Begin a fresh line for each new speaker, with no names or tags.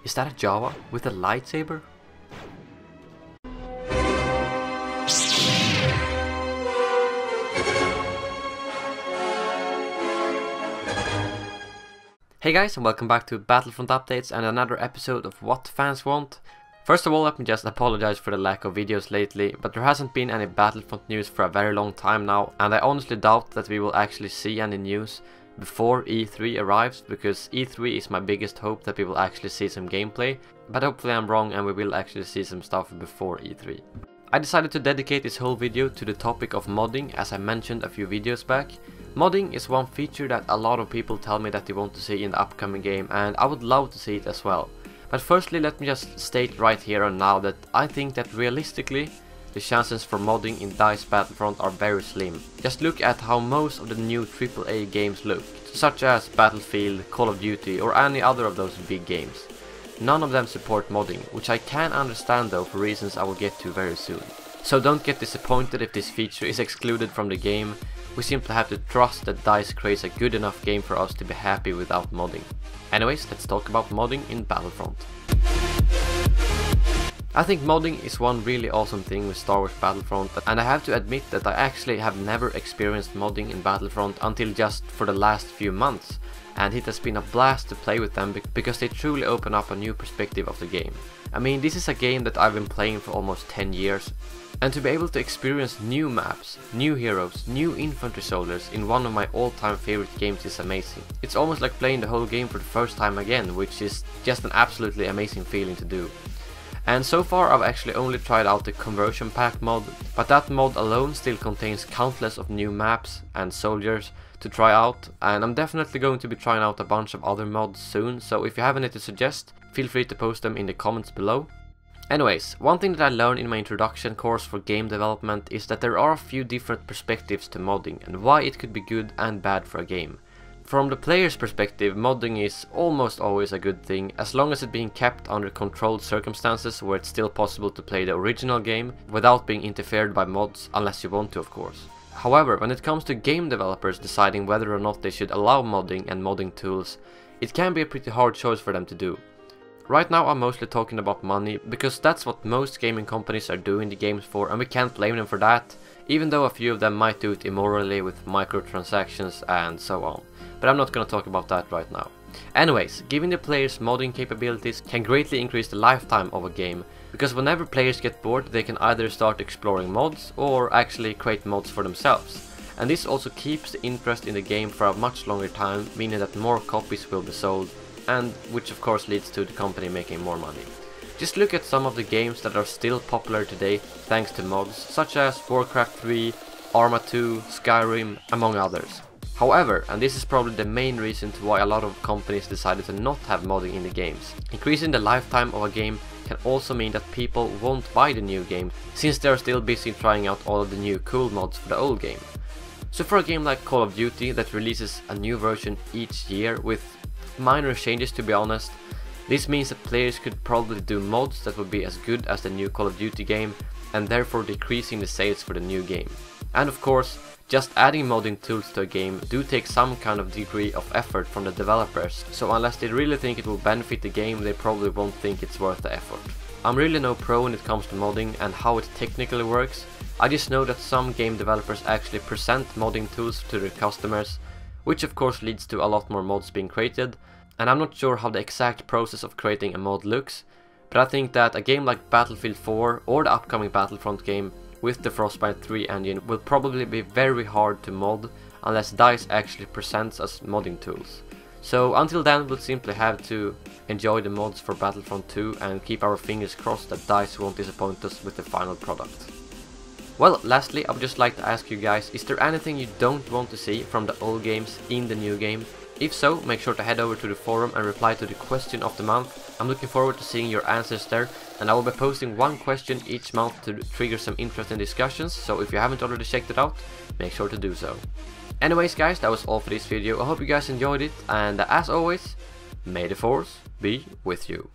Is that a Java with a lightsaber? Hey guys, and welcome back to Battlefront updates and another episode of What Fans Want. First of all, let me just apologize for the lack of videos lately, but there hasn't been any Battlefront news for a very long time now, and I honestly doubt that we will actually see any news before E3 arrives, because E3 is my biggest hope that we will actually see some gameplay, but hopefully I'm wrong and we will actually see some stuff before E3. I decided to dedicate this whole video to the topic of modding, as I mentioned a few videos back. Modding is one feature that a lot of people tell me that they want to see in the upcoming game, and I would love to see it as well. But firstly, let me just state right here and now that I think that realistically the chances for modding in DICE Battlefront are very slim. Just look at how most of the new AAA games look, such as Battlefield, Call of Duty or any other of those big games. None of them support modding, which I can understand though for reasons I will get to very soon. So don't get disappointed if this feature is excluded from the game. We simply have to trust that DICE creates a good enough game for us to be happy without modding. Anyways, let's talk about modding in Battlefront. I think modding is one really awesome thing with Star Wars Battlefront, and I have to admit that I actually have never experienced modding in Battlefront until just for the last few months, and it has been a blast to play with them because they truly open up a new perspective of the game. I mean, this is a game that I've been playing for almost 10 years, and to be able to experience new maps, new heroes, new infantry soldiers in one of my all-time favorite games is amazing. It's almost like playing the whole game for the first time again, which is just an absolutely amazing feeling to do. And so far I've actually only tried out the conversion pack mod, but that mod alone still contains countless of new maps and soldiers to try out, and I'm definitely going to be trying out a bunch of other mods soon, so if you have any to suggest, feel free to post them in the comments below. Anyways, one thing that I learned in my introduction course for game development is that there are a few different perspectives to modding and why it could be good and bad for a game. From the player's perspective, modding is almost always a good thing, as long as it's being kept under controlled circumstances where it's still possible to play the original game without being interfered by mods, unless you want to of course. However, when it comes to game developers deciding whether or not they should allow modding and modding tools, it can be a pretty hard choice for them to do. Right now I'm mostly talking about money, because that's what most gaming companies are doing the games for, and we can't blame them for that, even though a few of them might do it immorally with microtransactions and so on. But I'm not gonna talk about that right now. Anyways, giving the players modding capabilities can greatly increase the lifetime of a game, because whenever players get bored they can either start exploring mods or actually create mods for themselves. And this also keeps the interest in the game for a much longer time, meaning that more copies will be sold, and which of course leads to the company making more money. Just look at some of the games that are still popular today thanks to mods, such as Warcraft 3, Arma 2, Skyrim, among others. However, and this is probably the main reason to why a lot of companies decided to not have modding in the games, increasing the lifetime of a game can also mean that people won't buy the new game, since they are still busy trying out all of the new cool mods for the old game. So for a game like Call of Duty that releases a new version each year with minor changes, to be honest, this means that players could probably do mods that would be as good as the new Call of Duty game, and therefore decreasing the sales for the new game. And of course, just adding modding tools to a game do take some kind of degree of effort from the developers, so unless they really think it will benefit the game, they probably won't think it's worth the effort. I'm really no pro when it comes to modding and how it technically works. I just know that some game developers actually present modding tools to their customers, which of course leads to a lot more mods being created, and I'm not sure how the exact process of creating a mod looks, but I think that a game like Battlefield 4 or the upcoming Battlefront game with the Frostbite 3 engine will probably be very hard to mod unless DICE actually presents us modding tools. So until then we'll simply have to enjoy the mods for Battlefront 2 and keep our fingers crossed that DICE won't disappoint us with the final product. Well, lastly, I would just like to ask you guys, is there anything you don't want to see from the old games in the new game? If so, make sure to head over to the forum and reply to the question of the month. I'm looking forward to seeing your answers there, and I will be posting one question each month to trigger some interesting discussions, so if you haven't already checked it out, make sure to do so. Anyways guys, that was all for this video. I hope you guys enjoyed it, and as always, may the force be with you.